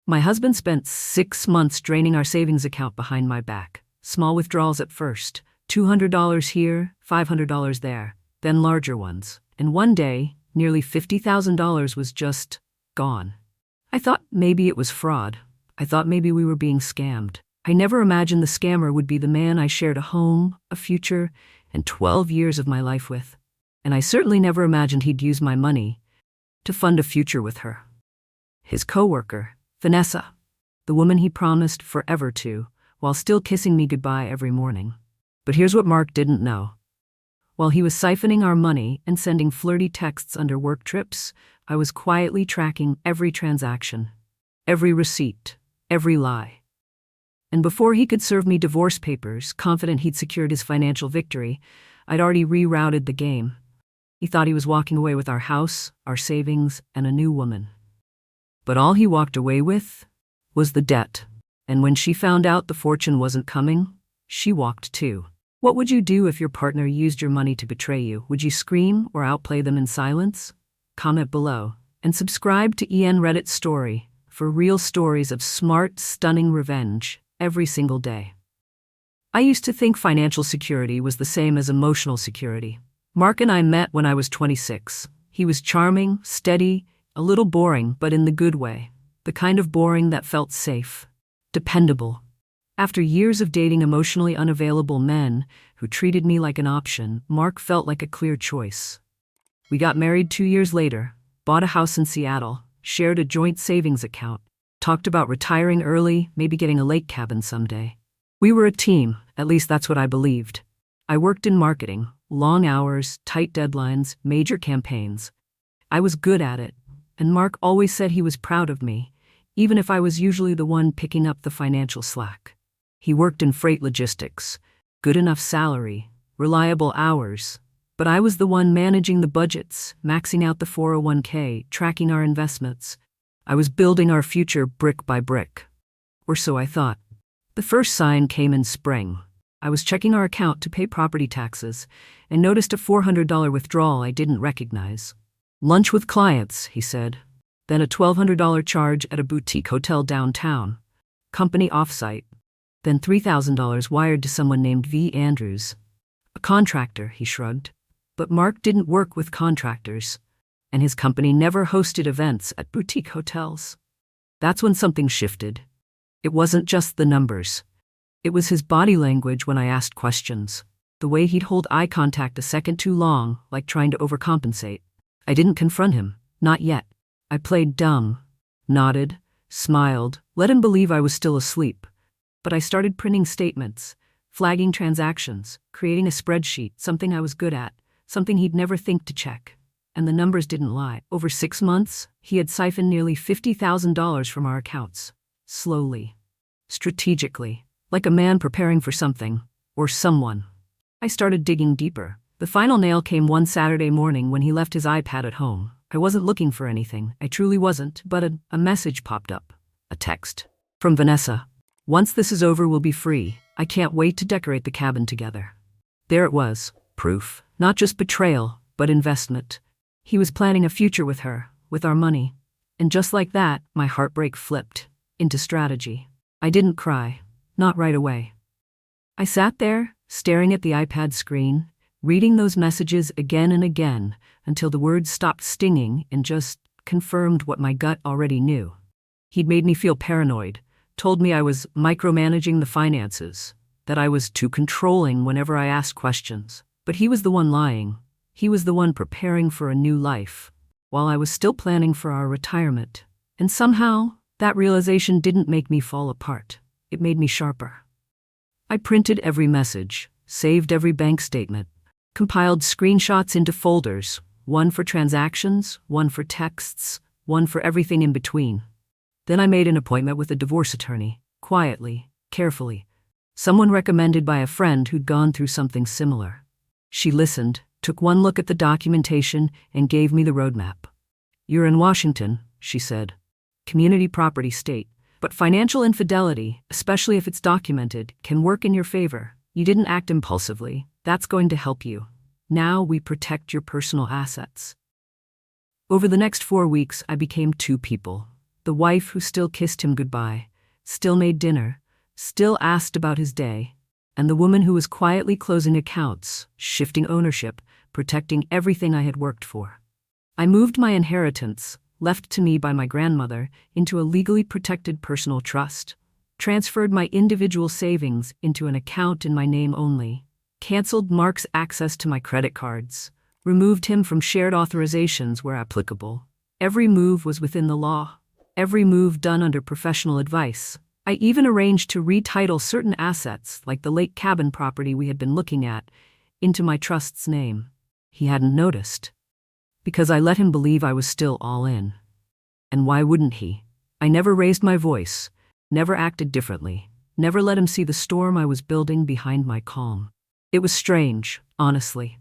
My husband spent 6 months draining our savings account behind my back. Small withdrawals at first, $200 here, $500 there, then larger ones. And one day, nearly $50,000 was just gone. I thought maybe it was fraud. I thought maybe we were being scammed. I never imagined the scammer would be the man I shared a home, a future, and 12 years of my life with. And I certainly never imagined he'd use my money to fund a future with her. His coworker, Vanessa, the woman he promised forever to, while still kissing me goodbye every morning. But here's what Mark didn't know. While he was siphoning our money and sending flirty texts under work trips, I was quietly tracking every transaction, every receipt, every lie. And before he could serve me divorce papers, confident he'd secured his financial victory, I'd already rerouted the game. He thought he was walking away with our house, our savings, and a new woman. But all he walked away with was the debt. And when she found out the fortune wasn't coming, she walked too. What would you do if your partner used your money to betray you? Would you scream or outplay them in silence? Comment below and subscribe to EN Reddit Story for real stories of smart, stunning revenge every single day. I used to think financial security was the same as emotional security. Mark and I met when I was 26. He was charming, steady, a little boring, but in the good way. The kind of boring that felt safe, dependable. After years of dating emotionally unavailable men who treated me like an option, Mark felt like a clear choice. We got married 2 years later, bought a house in Seattle, shared a joint savings account, talked about retiring early, maybe getting a lake cabin someday. We were a team, at least that's what I believed. I worked in marketing, long hours, tight deadlines, major campaigns. I was good at it, and Mark always said he was proud of me, even if I was usually the one picking up the financial slack. He worked in freight logistics, good enough salary, reliable hours, but I was the one managing the budgets, maxing out the 401k, tracking our investments. I was building our future brick by brick. Or so I thought. The first sign came in spring. I was checking our account to pay property taxes and noticed a $400 withdrawal I didn't recognize. Lunch with clients, he said. Then a $1,200 charge at a boutique hotel downtown. Company offsite. Then $3,000 wired to someone named V. Andrews. A contractor, he shrugged. But Mark didn't work with contractors, and his company never hosted events at boutique hotels. That's when something shifted. It wasn't just the numbers. It was his body language when I asked questions. The way he'd hold eye contact a second too long, like trying to overcompensate. I didn't confront him, not yet. I played dumb, nodded, smiled, let him believe I was still asleep. But I started printing statements, flagging transactions, creating a spreadsheet, something I was good at, something he'd never think to check. And the numbers didn't lie. Over 6 months, he had siphoned nearly $50,000 from our accounts. Slowly. Strategically. Like a man preparing for something. Or someone. I started digging deeper. The final nail came one Saturday morning when he left his iPad at home. I wasn't looking for anything. I truly wasn't. But a message popped up. A text. From Vanessa. Once this is over, we'll be free. I can't wait to decorate the cabin together. There it was. Proof. Not just betrayal, but investment. He was planning a future with her, with our money. And just like that, my heartbreak flipped into strategy. I didn't cry. Not right away. I sat there, staring at the iPad screen, reading those messages again and again, until the words stopped stinging and just confirmed what my gut already knew. He'd made me feel paranoid, told me I was micromanaging the finances, that I was too controlling whenever I asked questions. But he was the one lying. He was the one preparing for a new life, while I was still planning for our retirement. And somehow, that realization didn't make me fall apart. It made me sharper. I printed every message, saved every bank statement, compiled screenshots into folders, one for transactions, one for texts, one for everything in between. Then I made an appointment with a divorce attorney, quietly, carefully. Someone recommended by a friend who'd gone through something similar. She listened, took one look at the documentation, and gave me the roadmap. You're in Washington, she said. Community property state. But financial infidelity, especially if it's documented, can work in your favor. You didn't act impulsively. That's going to help you. Now we protect your personal assets. Over the next 4 weeks, I became two people. The wife who still kissed him goodbye, still made dinner, still asked about his day, and the woman who was quietly closing accounts, shifting ownership, protecting everything I had worked for. I moved my inheritance, left to me by my grandmother, into a legally protected personal trust, transferred my individual savings into an account in my name only, canceled Mark's access to my credit cards, removed him from shared authorizations where applicable. Every move was within the law, every move done under professional advice. I even arranged to retitle certain assets, like the lake cabin property we had been looking at, into my trust's name. He hadn't noticed, because I let him believe I was still all in. And why wouldn't he? I never raised my voice, never acted differently, never let him see the storm I was building behind my calm. It was strange, honestly.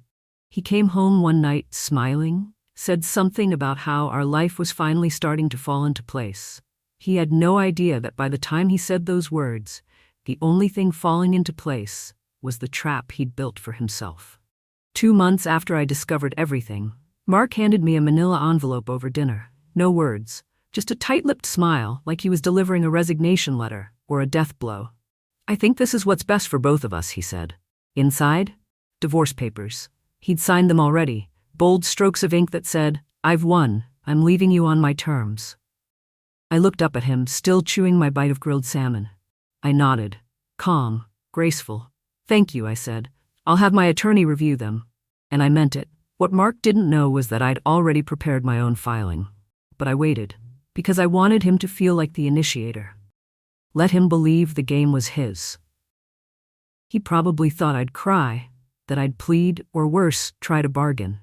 He came home one night smiling, said something about how our life was finally starting to fall into place. He had no idea that by the time he said those words, the only thing falling into place was the trap he'd built for himself. 2 months after I discovered everything, Mark handed me a manila envelope over dinner. No words, just a tight-lipped smile like he was delivering a resignation letter or a death blow. "I think this is what's best for both of us," he said. Inside? Divorce papers. He'd signed them already, bold strokes of ink that said, "I've won, I'm leaving you on my terms." I looked up at him, still chewing my bite of grilled salmon. I nodded, calm, graceful. "Thank you," I said. "I'll have my attorney review them." And I meant it. What Mark didn't know was that I'd already prepared my own filing. But I waited, because I wanted him to feel like the initiator. Let him believe the game was his. He probably thought I'd cry, that I'd plead, or worse, try to bargain.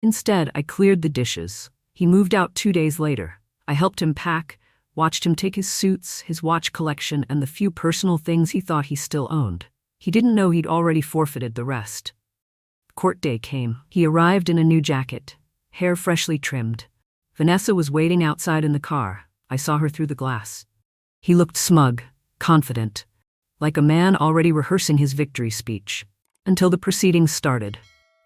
Instead, I cleared the dishes. He moved out 2 days later. I helped him pack, watched him take his suits, his watch collection, and the few personal things he thought he still owned. He didn't know he'd already forfeited the rest. Court day came. He arrived in a new jacket, hair freshly trimmed. Vanessa was waiting outside in the car. I saw her through the glass. He looked smug, confident, like a man already rehearsing his victory speech. Until the proceedings started.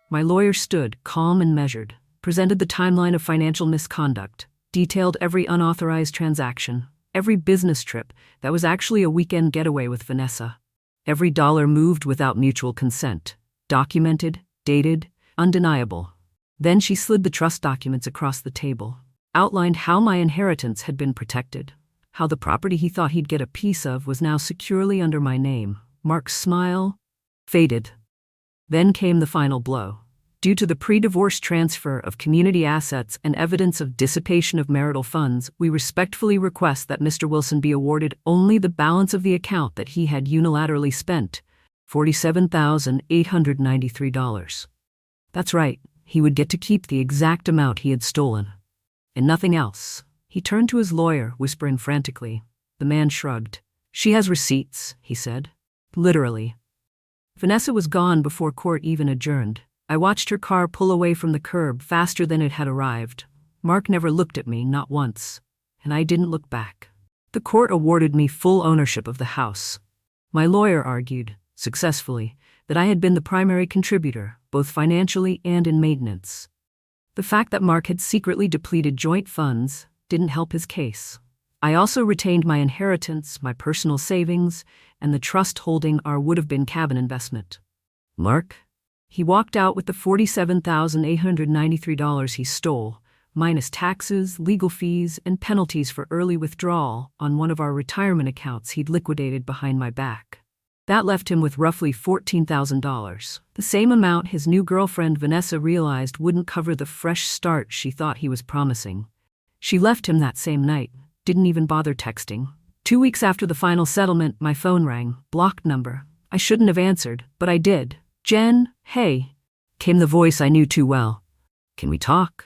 My lawyer stood, calm and measured, presented the timeline of financial misconduct, detailed every unauthorized transaction, every business trip that was actually a weekend getaway with Vanessa. Every dollar moved without mutual consent, documented, dated, undeniable. Then she slid the trust documents across the table, outlined how my inheritance had been protected, how the property he thought he'd get a piece of was now securely under my name. Mark's smile faded. Then came the final blow. Due to the pre-divorce transfer of community assets and evidence of dissipation of marital funds, we respectfully request that Mr. Wilson be awarded only the balance of the account that he had unilaterally spent, $47,893. That's right, he would get to keep the exact amount he had stolen. And nothing else. He turned to his lawyer, whispering frantically. The man shrugged. "She has receipts," he said. Literally. Vanessa was gone before court even adjourned. I watched her car pull away from the curb faster than it had arrived. Mark never looked at me, not once. And I didn't look back. The court awarded me full ownership of the house. My lawyer argued, successfully, that I had been the primary contributor, both financially and in maintenance. The fact that Mark had secretly depleted joint funds didn't help his case. I also retained my inheritance, my personal savings, and the trust holding our would-have-been cabin investment. Mark? He walked out with the $47,893 he stole, minus taxes, legal fees, and penalties for early withdrawal on one of our retirement accounts he'd liquidated behind my back. That left him with roughly $14,000, the same amount his new girlfriend Vanessa realized wouldn't cover the fresh start she thought he was promising. She left him that same night, didn't even bother texting. 2 weeks after the final settlement, my phone rang, blocked number. I shouldn't have answered, but I did. "Jen, hey," came the voice I knew too well. "Can we talk?"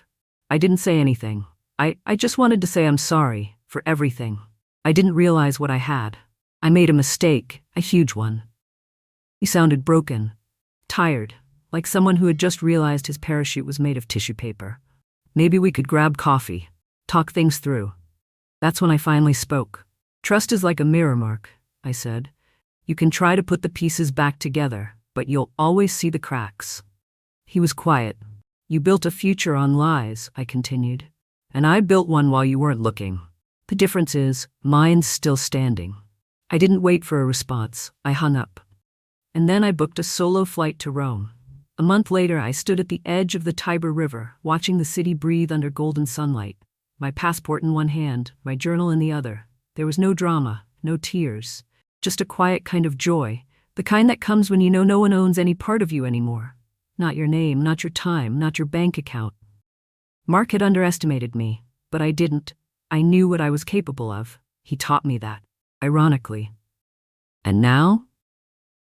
I didn't say anything. I just wanted to say I'm sorry for everything. I didn't realize what I had. I made a mistake, a huge one. He sounded broken, tired, like someone who had just realized his parachute was made of tissue paper. "Maybe we could grab coffee, talk things through." That's when I finally spoke. "Trust is like a mirror, Mark," I said. "You can try to put the pieces back together, but you'll always see the cracks." He was quiet. "You built a future on lies," I continued. "And I built one while you weren't looking. The difference is, mine's still standing. I didn't wait for a response. I hung up. And then I booked a solo flight to Rome. A month later, I stood at the edge of the Tiber River, watching the city breathe under golden sunlight. My passport in one hand, my journal in the other. There was no drama, no tears. Just a quiet kind of joy, the kind that comes when you know no one owns any part of you anymore. Not your name, not your time, not your bank account. Mark had underestimated me, but I didn't. I knew what I was capable of. He taught me that, ironically. And now?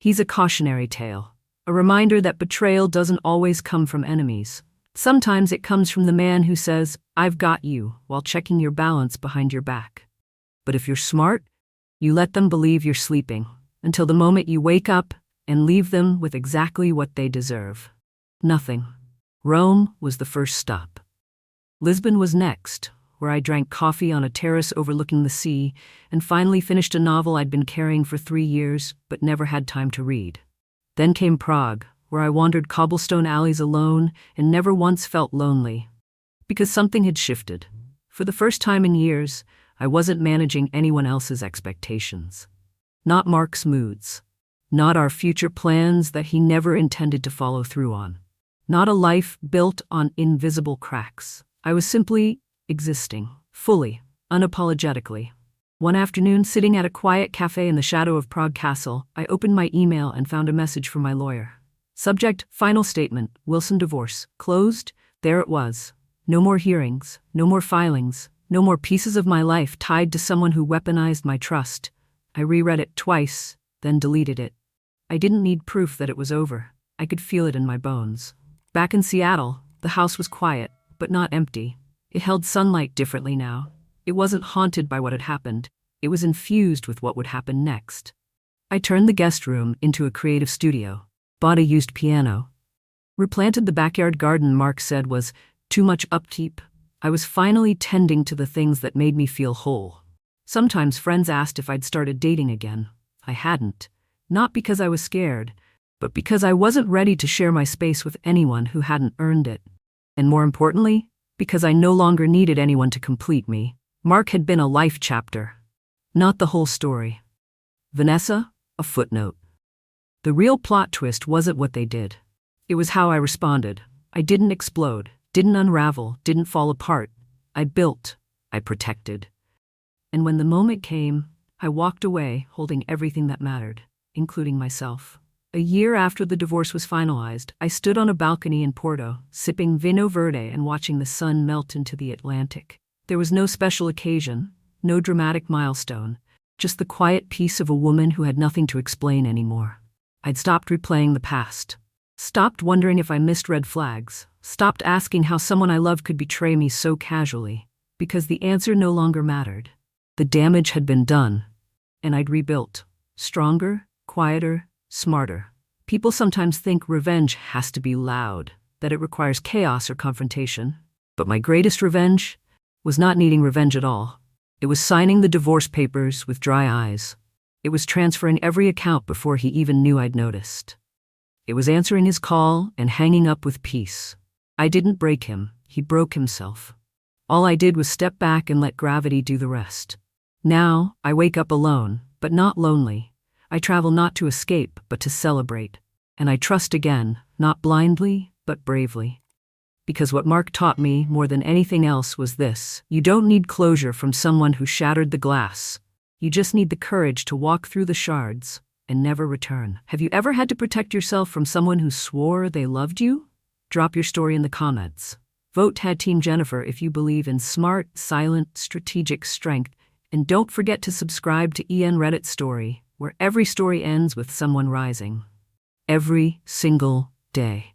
He's a cautionary tale, a reminder that betrayal doesn't always come from enemies. Sometimes it comes from the man who says, "I've got you," while checking your balance behind your back. But if you're smart, you let them believe you're sleeping, until the moment you wake up and leave them with exactly what they deserve. Nothing. Rome was the first stop. Lisbon was next, where I drank coffee on a terrace overlooking the sea, and finally finished a novel I'd been carrying for 3 years, but never had time to read. Then came Prague, where I wandered cobblestone alleys alone and never once felt lonely. Because something had shifted. For the first time in years, I wasn't managing anyone else's expectations. Not Mark's moods. Not our future plans that he never intended to follow through on. Not a life built on invisible cracks. I was simply existing, fully, unapologetically. One afternoon, sitting at a quiet cafe in the shadow of Prague Castle, I opened my email and found a message from my lawyer. Subject, final statement, Wilson divorce. Closed. There it was. No more hearings, no more filings, no more pieces of my life tied to someone who weaponized my trust. I reread it twice, then deleted it. I didn't need proof that it was over. I could feel it in my bones. Back in Seattle, the house was quiet, but not empty. It held sunlight differently now. It wasn't haunted by what had happened. It was infused with what would happen next. I turned the guest room into a creative studio. Bought a used piano. Replanted the backyard garden Mark said was too much upkeep. I was finally tending to the things that made me feel whole. Sometimes friends asked if I'd started dating again. I hadn't. Not because I was scared, but because I wasn't ready to share my space with anyone who hadn't earned it. And more importantly, because I no longer needed anyone to complete me. Mark had been a life chapter, not the whole story. Vanessa, a footnote. The real plot twist wasn't what they did. It was how I responded. I didn't explode, didn't unravel, didn't fall apart. I built, I protected. And when the moment came, I walked away holding everything that mattered, including myself. A year after the divorce was finalized, I stood on a balcony in Porto, sipping Vino Verde and watching the sun melt into the Atlantic. There was no special occasion, no dramatic milestone, just the quiet peace of a woman who had nothing to explain anymore. I'd stopped replaying the past. Stopped wondering if I missed red flags. Stopped asking how someone I loved could betray me so casually. Because the answer no longer mattered. The damage had been done. And I'd rebuilt. Stronger, quieter, smarter. People sometimes think revenge has to be loud, that it requires chaos or confrontation. But my greatest revenge was not needing revenge at all. It was signing the divorce papers with dry eyes. It was transferring every account before he even knew I'd noticed. It was answering his call and hanging up with peace. I didn't break him, he broke himself. All I did was step back and let gravity do the rest. Now, I wake up alone, but not lonely. I travel not to escape, but to celebrate. And I trust again, not blindly, but bravely. Because what Mark taught me more than anything else was this: you don't need closure from someone who shattered the glass. You just need the courage to walk through the shards and never return. Have you ever had to protect yourself from someone who swore they loved you? Drop your story in the comments. Vote Tag Team Jennifer if you believe in smart, silent, strategic strength. And don't forget to subscribe to EN Reddit Story, where every story ends with someone rising. Every single day.